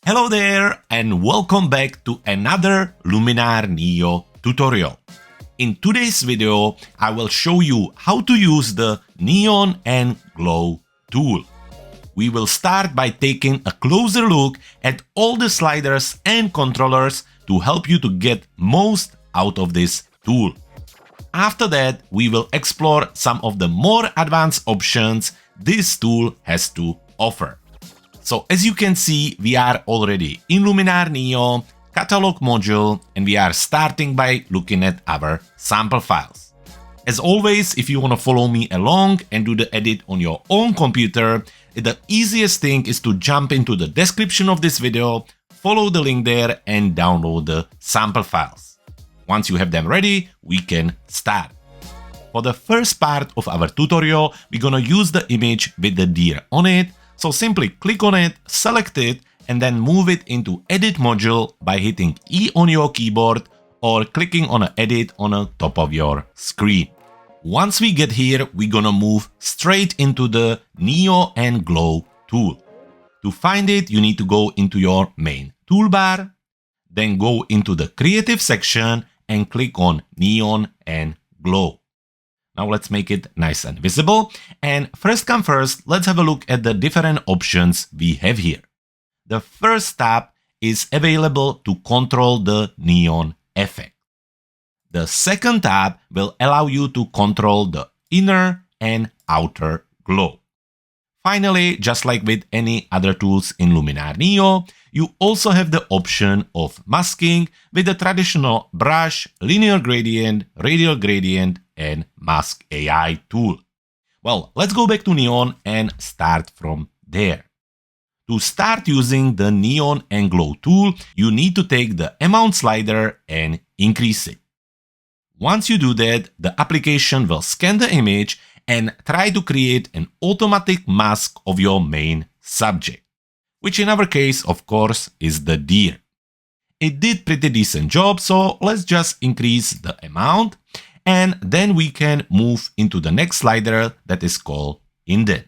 Hello there and welcome back to another Luminar NEO tutorial. In today's video, I will show you how to use the Neon and Glow tool. We will start by taking a closer look at all the sliders and controllers to help you to get most out of this tool. After that, we will explore some of the more advanced options this tool has to offer. So as you can see, we are already in Luminar NEO catalog module and we are starting by looking at our sample files. As always, if you want to follow me along and do the edit on your own computer, the easiest thing is to jump into the description of this video, follow the link there and download the sample files. Once you have them ready, we can start. For the first part of our tutorial, we're gonna use the image with the deer on it. So simply click on it, select it, and then move it into Edit module by hitting E on your keyboard or clicking on Edit on the top of your screen. Once we get here, we're gonna move straight into the Neo and Glow tool. To find it, you need to go into your main toolbar, then go into the Creative section and click on Neon and Glow. Now let's make it nice and visible. And first come first, let's have a look at the different options we have here. The first tab is available to control the neon effect. The second tab will allow you to control the inner and outer glow. Finally, just like with any other tools in Luminar NEO, you also have the option of masking with the traditional brush, linear gradient, radial gradient, and mask AI tool. Well, let's go back to Neon and start from there. To start using the Neon and Glow tool, you need to take the amount slider and increase it. Once you do that, the application will scan the image and try to create an automatic mask of your main subject, which in our case, of course, is the deer. It did pretty decent job, so let's just increase the amount and then we can move into the next slider that is called indent.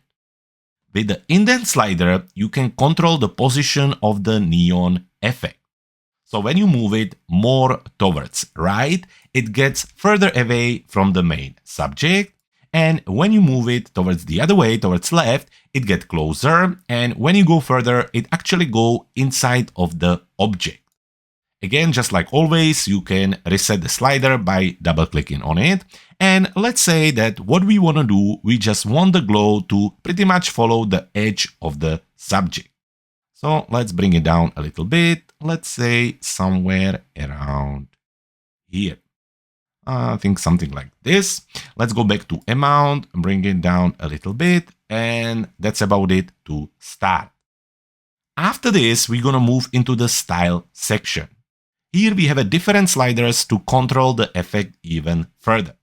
With the indent slider, you can control the position of the neon effect. So when you move it more towards right, it gets further away from the main subject. And when you move it towards the other way, towards left, it gets closer. And when you go further, it actually go inside of the object. Again, just like always, you can reset the slider by double-clicking on it. And let's say that what we want to do, we just want the glow to pretty much follow the edge of the subject. So let's bring it down a little bit. Let's say somewhere around here. I think something like this. Let's go back to amount, bring it down a little bit, and that's about it to start. After this, we're gonna move into the style section. Here we have a different sliders to control the effect even further.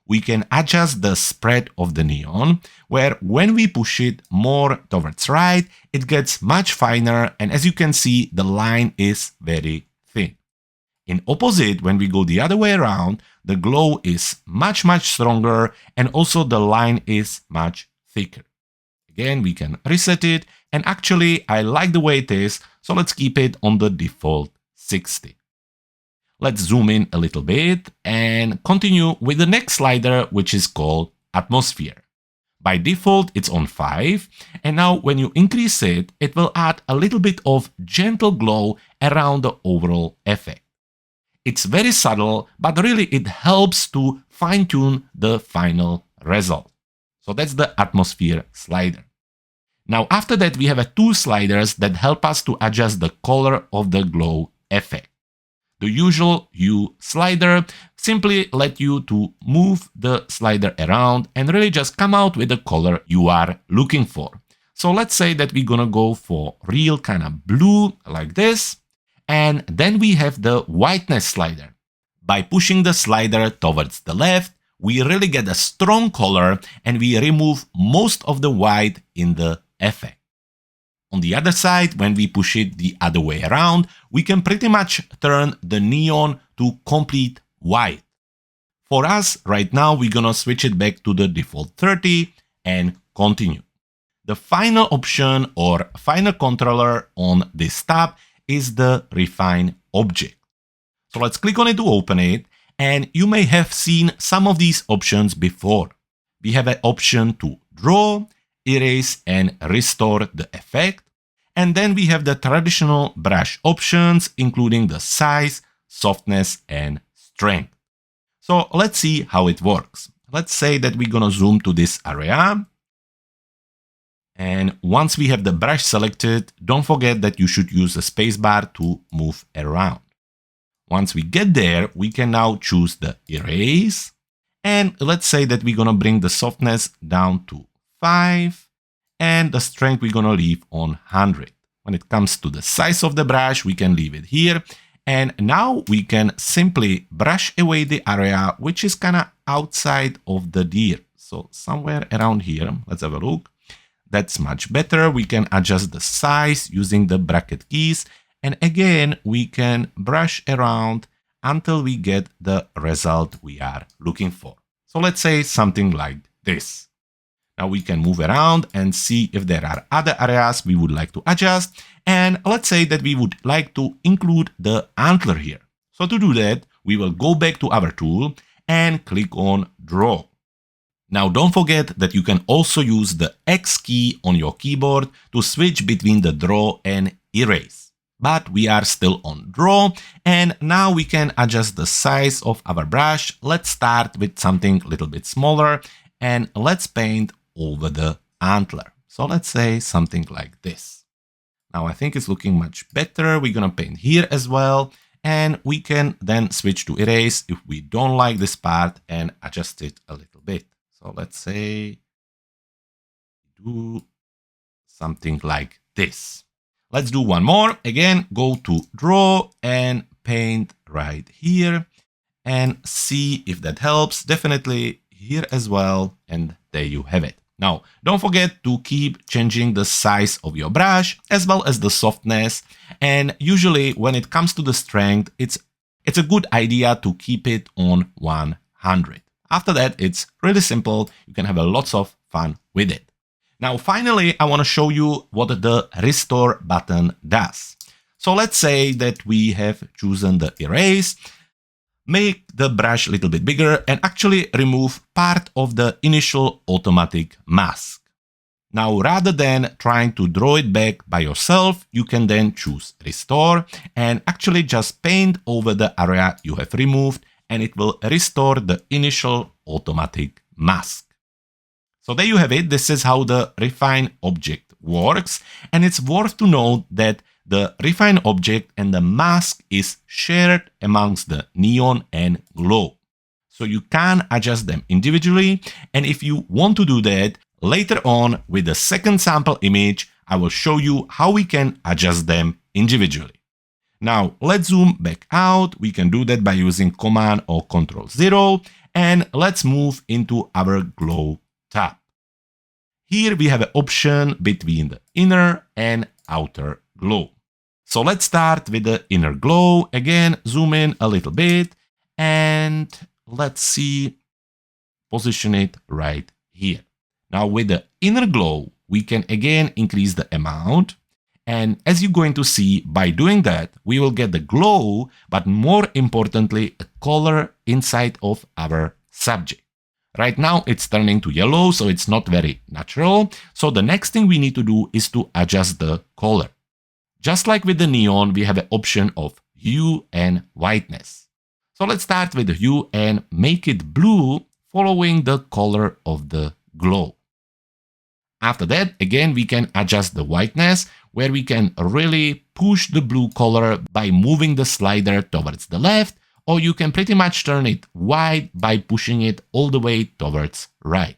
We can adjust the spread of the neon, where when we push it more towards right, it gets much finer, and as you can see, the line is very thin. In opposite, when we go the other way around, the glow is much stronger and also the line is much thicker. Again, we can reset it and actually I like the way it is, so let's keep it on the default 60. Let's zoom in a little bit and continue with the next slider, which is called atmosphere. By default, it's on 5, and now when you increase it, it will add a little bit of gentle glow around the overall effect. It's very subtle, but really it helps to fine-tune the final result. So that's the atmosphere slider. Now after that, we have two sliders that help us to adjust the color of the glow effect. The usual hue slider simply let you to move the slider around and really just come out with the color you are looking for. So let's say that we're gonna go for real kind of blue like this. And then we have the whiteness slider. By pushing the slider towards the left, we really get a strong color and we remove most of the white in the effect. On the other side, when we push it the other way around, we can pretty much turn the neon to complete white. For us, right now, we're gonna switch it back to the default 30 and continue. The final option or final controller on this tab is the Refine object. So let's click on it to open it, and you may have seen some of these options before. We have an option to draw, erase, and restore the effect. And then we have the traditional brush options, including the size, softness, and strength. So let's see how it works. Let's say that we're gonna zoom to this area. And once we have the brush selected, don't forget that you should use the spacebar to move around. Once we get there, we can now choose the erase. And let's say that we're gonna bring the softness down to 5 and the strength we're gonna leave on 100. When it comes to the size of the brush, we can leave it here. And now we can simply brush away the area which is kind of outside of the deer. So somewhere around here, let's have a look. That's much better. We can adjust the size using the bracket keys. And again, we can brush around until we get the result we are looking for. So let's say something like this. Now we can move around and see if there are other areas we would like to adjust. And let's say that we would like to include the antler here. So to do that, we will go back to our tool and click on Draw. Now don't forget that you can also use the X key on your keyboard to switch between the Draw and Erase. But we are still on Draw, and now we can adjust the size of our brush. Let's start with something a little bit smaller, and let's paint over the antler. So let's say something like this. Now I think it's looking much better. We're gonna paint here as well, and we can then switch to Erase if we don't like this part and adjust it a little bit. So let's say do something like this. Let's do one more. Again, go to Draw and paint right here and see if that helps. Definitely here as well. And there you have it. Now, don't forget to keep changing the size of your brush as well as the softness. And usually when it comes to the strength, it's a good idea to keep it on 100. After that, it's really simple. You can have lots of fun with it. Now, finally, I want to show you what the Restore button does. So let's say that we have chosen the Erase, make the brush a little bit bigger, and actually remove part of the initial automatic mask. Now, rather than trying to draw it back by yourself, you can then choose Restore and actually just paint over the area you have removed, and it will restore the initial automatic mask. So there you have it. This is how the Refine object works. And it's worth to note that the Refine object and the mask is shared amongst the Neon and Glow. So you can adjust them individually. And if you want to do that, later on with the second sample image, I will show you how we can adjust them individually. Now let's zoom back out. We can do that by using Command or Ctrl-0, and let's move into our Glow tab. Here we have an option between the inner and outer glow. So let's start with the inner glow. Again, zoom in a little bit and let's see, position it right here. Now with the inner glow, we can again increase the amount. And as you're going to see, by doing that, we will get the glow, but more importantly, a color inside of our subject. Right now, it's turning to yellow, so it's not very natural. So the next thing we need to do is to adjust the color. Just like with the neon, we have an option of hue and whiteness. So let's start with the hue and make it blue, following the color of the glow. After that, again, we can adjust the whiteness, where we can really push the blue color by moving the slider towards the left, or you can pretty much turn it white by pushing it all the way towards right.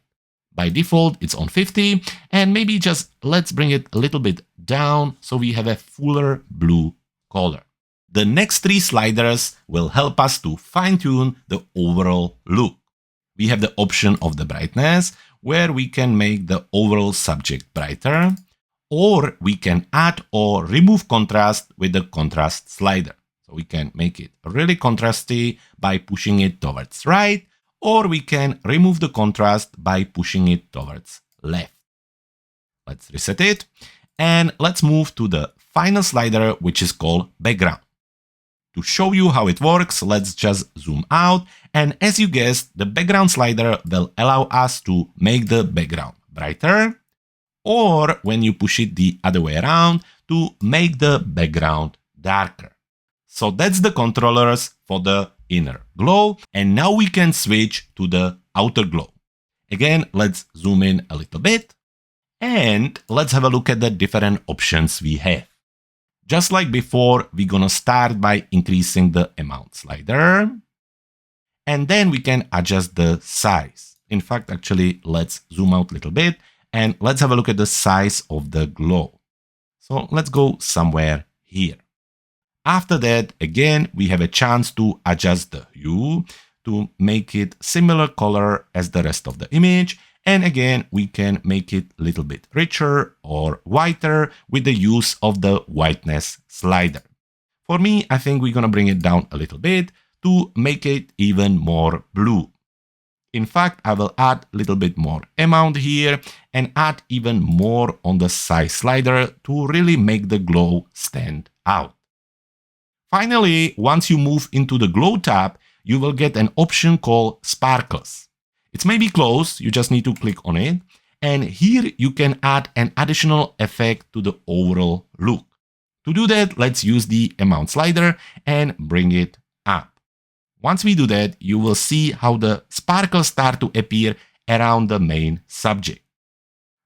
By default, it's on 50, and maybe just let's bring it a little bit down so we have a fuller blue color. The next three sliders will help us to fine-tune the overall look. We have the option of the brightness, where we can make the overall subject brighter, or we can add or remove contrast with the contrast slider. So we can make it really contrasty by pushing it towards right, or we can remove the contrast by pushing it towards left. Let's reset it. And let's move to the final slider, which is called background. To show you how it works, let's just zoom out. And as you guessed, the background slider will allow us to make the background brighter, or when you push it the other way around, to make the background darker. So that's the controllers for the inner glow. And now we can switch to the outer glow. Again, let's zoom in a little bit. And let's have a look at the different options we have. Just like before, we're gonna start by increasing the amount slider. And then we can adjust the size. In fact, actually, let's zoom out a little bit and let's have a look at the size of the glow. So let's go somewhere here. After that, again, we have a chance to adjust the hue to make it similar color as the rest of the image. And again, we can make it a little bit richer or whiter with the use of the whiteness slider. For me, I think we're gonna bring it down a little bit to make it even more blue. In fact, I will add a little bit more amount here and add even more on the size slider to really make the glow stand out. Finally, once you move into the glow tab, you will get an option called sparkles. It's maybe close, you just need to click on it. And here you can add an additional effect to the overall look. To do that, let's use the amount slider and bring it up. Once we do that, you will see how the sparkles start to appear around the main subject.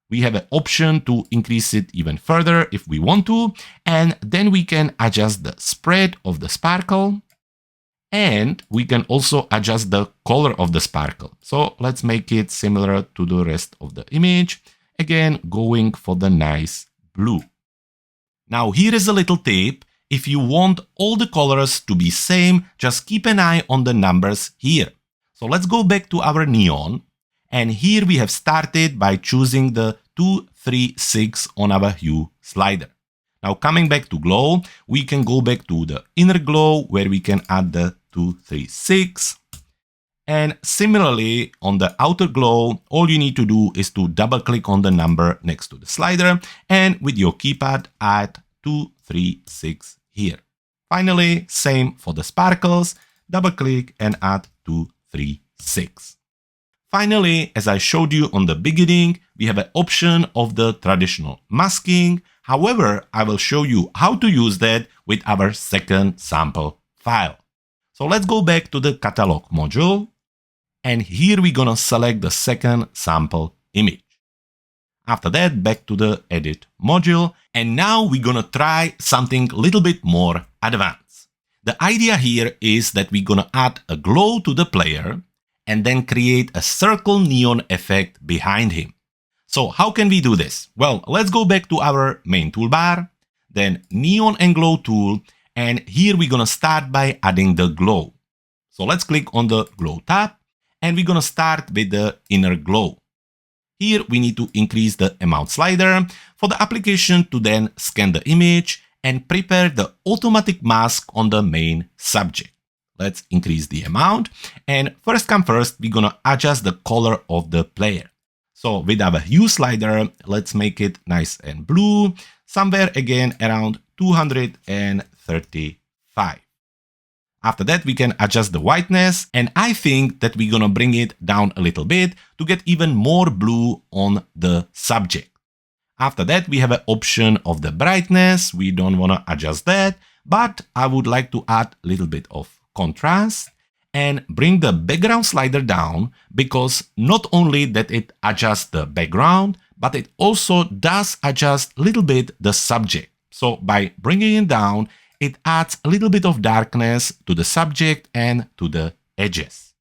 We have an option to increase it even further if we want to, and then we can adjust the spread of the sparkle. And we can also adjust the color of the sparkle. So let's make it similar to the rest of the image. Again, going for the nice blue. Now here is a little tip. If you want all the colors to be same, just keep an eye on the numbers here. So let's go back to our neon. And here we have started by choosing the 2, 3, 6 on our hue slider. Now coming back to glow, we can go back to the inner glow where we can add the 2, 3, 6. And similarly, on the outer glow, all you need to do is to double click on the number next to the slider and with your keypad add 2, 3, 6 here. Finally, same for the sparkles, double click and add 2, 3, 6. Finally, as I showed you on the beginning, we have an option of the traditional masking. However, I will show you how to use that with our second sample file. So let's go back to the catalog module. And here we're gonna select the second sample image. After that, back to the edit module. And now we're gonna try something a little bit more advanced. The idea here is that we're gonna add a glow to the player and then create a circle neon effect behind him. So how can we do this? Well, let's go back to our main toolbar, then Neon and Glow tool, and here we're gonna start by adding the glow. So let's click on the Glow tab, and we're gonna start with the inner glow. Here we need to increase the amount slider for the application to then scan the image and prepare the automatic mask on the main subject. Let's increase the amount, and first come first, we're gonna adjust the color of the player. So with our hue slider, let's make it nice and blue, somewhere again around 235. After that, we can adjust the whiteness, and I think that we're gonna bring it down a little bit to get even more blue on the subject. After that, we have an option of the brightness. We don't wanna adjust that, but I would like to add a little bit of contrast and bring the background slider down, because not only that it adjusts the background, but it also does adjust a little bit the subject. So by bringing it down, it adds a little bit of darkness to the subject and to the edges.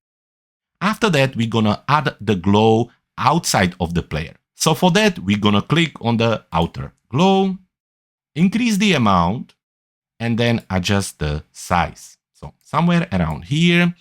After that, we're gonna add the glow outside of the player. So for that, we're gonna click on the outer glow, increase the amount, and then adjust the size. So somewhere around here,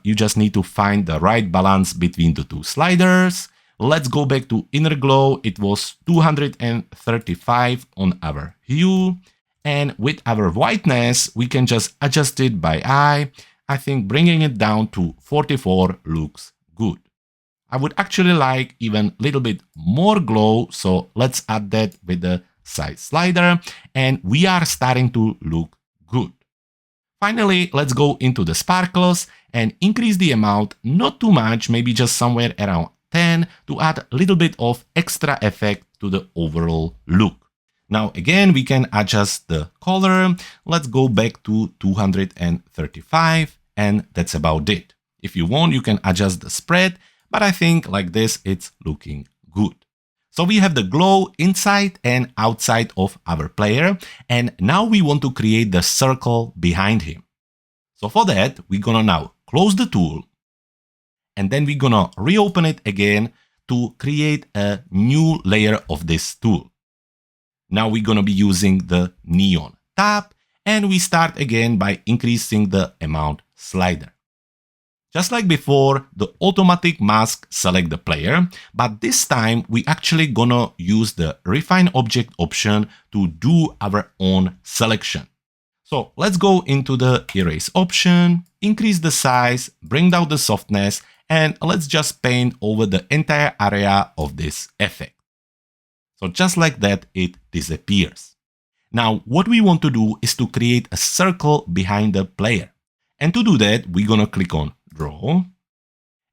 you just need to find the right balance between the two sliders. Let's go back to inner glow. It was 235 on our hue. And with our whiteness, we can just adjust it by eye. I think bringing it down to 44 looks good. I would actually like even a little bit more glow, so let's add that with the size slider, and we are starting to look good. Finally, let's go into the sparkles and increase the amount, not too much, maybe just somewhere around 10 to add a little bit of extra effect to the overall look. Now again, we can adjust the color. Let's go back to 235, and that's about it. If you want, you can adjust the spread, but I think like this, it's looking good. So we have the glow inside and outside of our player, and now we want to create the circle behind him. So for that, we're gonna now close the tool, and then we're gonna reopen it again to create a new layer of this tool. Now we're gonna be using the Neon tab, and we start again by increasing the amount slider. Just like before, the automatic mask select the player, but this time we actually gonna use the refine object option to do our own selection. So let's go into the erase option, increase the size, bring down the softness, and let's just paint over the entire area of this effect. So just like that, it disappears. Now, what we want to do is to create a circle behind the player. And to do that, we're gonna click on Draw,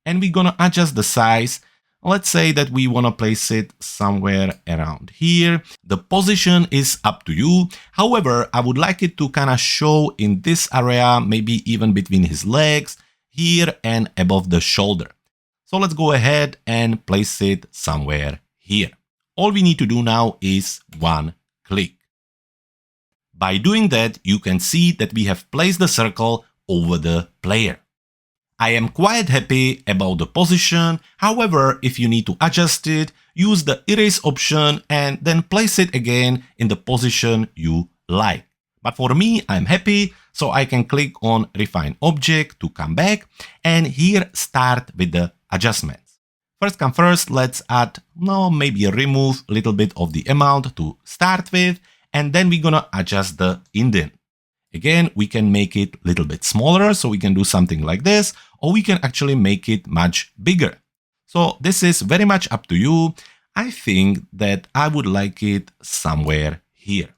and we're gonna adjust the size. Let's say that we wanna place it somewhere around here. The position is up to you. However, I would like it to kind of show in this area, maybe even between his legs, here and above the shoulder. So let's go ahead and place it somewhere here. All we need to do now is one click. By doing that, you can see that we have placed the circle over the player. I am quite happy about the position. However, if you need to adjust it, use the erase option and then place it again in the position you like. But for me, I'm happy, so I can click on Refine Object to come back, and here start with the adjustments. First come first, let's add, maybe remove a little bit of the amount to start with, and then we're gonna adjust the indent. Again, we can make it a little bit smaller, so we can do something like this, or we can actually make it much bigger. So this is very much up to you. I think that I would like it somewhere here.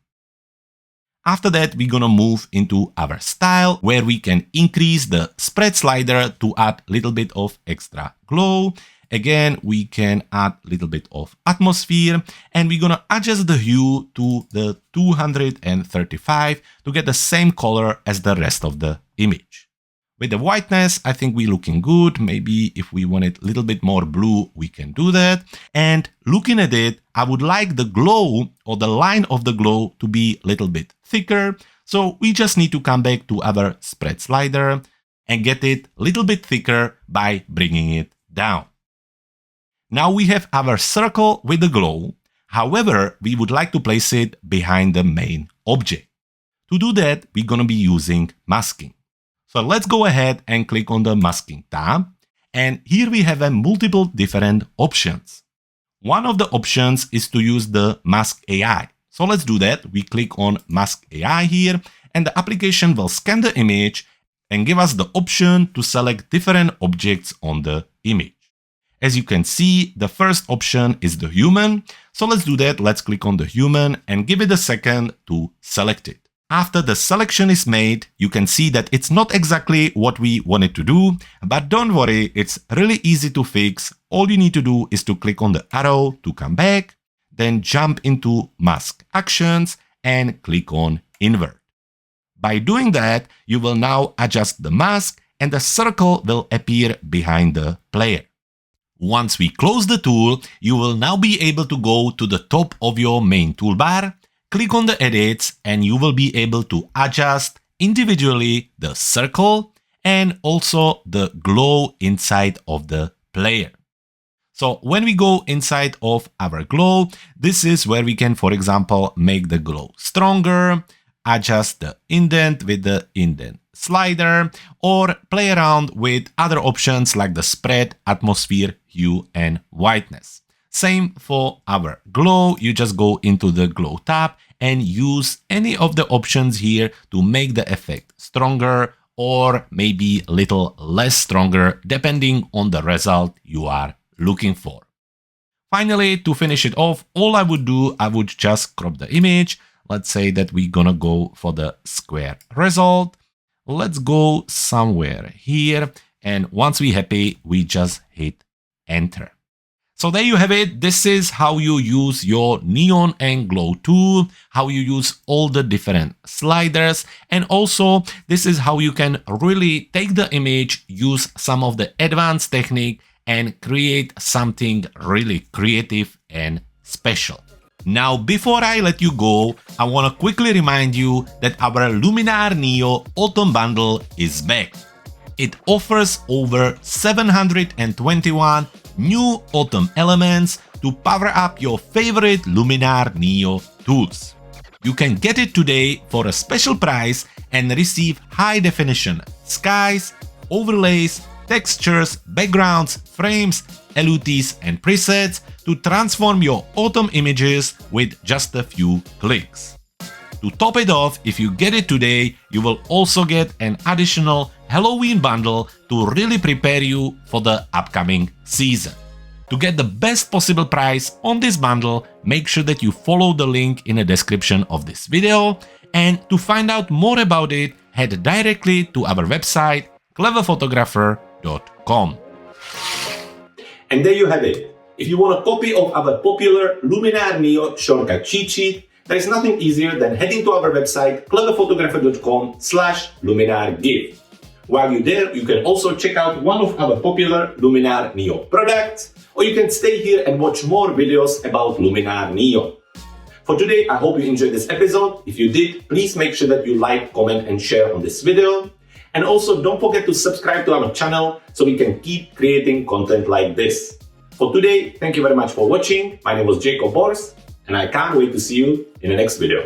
After that, we're gonna move into our style, where we can increase the spread slider to add a little bit of extra glow. Again, we can add a little bit of atmosphere, and we're gonna adjust the hue to the 235 to get the same color as the rest of the image. With the whiteness, I think we're looking good. Maybe if we want it a little bit more blue, we can do that. And looking at it, I would like the glow or the line of the glow to be a little bit thicker. So we just need to come back to our spread slider and get it a little bit thicker by bringing it down. Now we have our circle with the glow. However, we would like to place it behind the main object. To do that, we're gonna be using masking. So let's go ahead and click on the masking tab. And here we have multiple different options. One of the options is to use the mask AI. So let's do that. We click on mask AI here, and the application will scan the image and give us the option to select different objects on the image. As you can see, the first option is the human. So let's do that. Let's click on the human and give it a second to select it. After the selection is made, you can see that it's not exactly what we wanted to do, but don't worry, it's really easy to fix. All you need to do is to click on the arrow to come back, then jump into mask actions and click on invert. By doing that, you will now adjust the mask and the circle will appear behind the player. Once we close the tool, you will now be able to go to the top of your main toolbar, click on the edits, and you will be able to adjust individually the circle and also the glow inside of the player. So when we go inside of our glow, this is where we can, for example, make the glow stronger, adjust the indent with the indent slider, or play around with other options like the spread, atmosphere, hue, and whiteness. Same for our glow. You just go into the glow tab and use any of the options here to make the effect stronger or maybe a little less stronger depending on the result you are looking for. Finally, to finish it off, all I would do, I would just crop the image. Let's say that we're gonna go for the square result. Let's go somewhere here. And once we're happy, we just hit enter. So there you have it. This is how you use your Neon and Glow tool, how you use all the different sliders. And also, this is how you can really take the image, use some of the advanced technique, and create something really creative and special. Now, before I let you go, I want to quickly remind you that our Luminar NEO Autumn Bundle is back. It offers over 721 new autumn elements to power up your favorite Luminar NEO tools. You can get it today for a special price and receive high-definition skies, overlays, textures, backgrounds, frames, LUTs and presets to transform your autumn images with just a few clicks. To top it off, if you get it today, you will also get an additional Halloween bundle to really prepare you for the upcoming season. To get the best possible price on this bundle, make sure that you follow the link in the description of this video. And to find out more about it, head directly to our website, cleverphotographer.com. And there you have it. If you want a copy of our popular Luminar NEO shortcut cheat sheet, there is nothing easier than heading to our website cleverphotographer.com/LuminarGive. While you're there, you can also check out one of our popular Luminar NEO products, or you can stay here and watch more videos about Luminar NEO. For today, I hope you enjoyed this episode. If you did, please make sure that you like, comment and share on this video. And also don't forget to subscribe to our channel so we can keep creating content like this. For today, thank you very much for watching. My name was Jakub, and I can't wait to see you in the next video.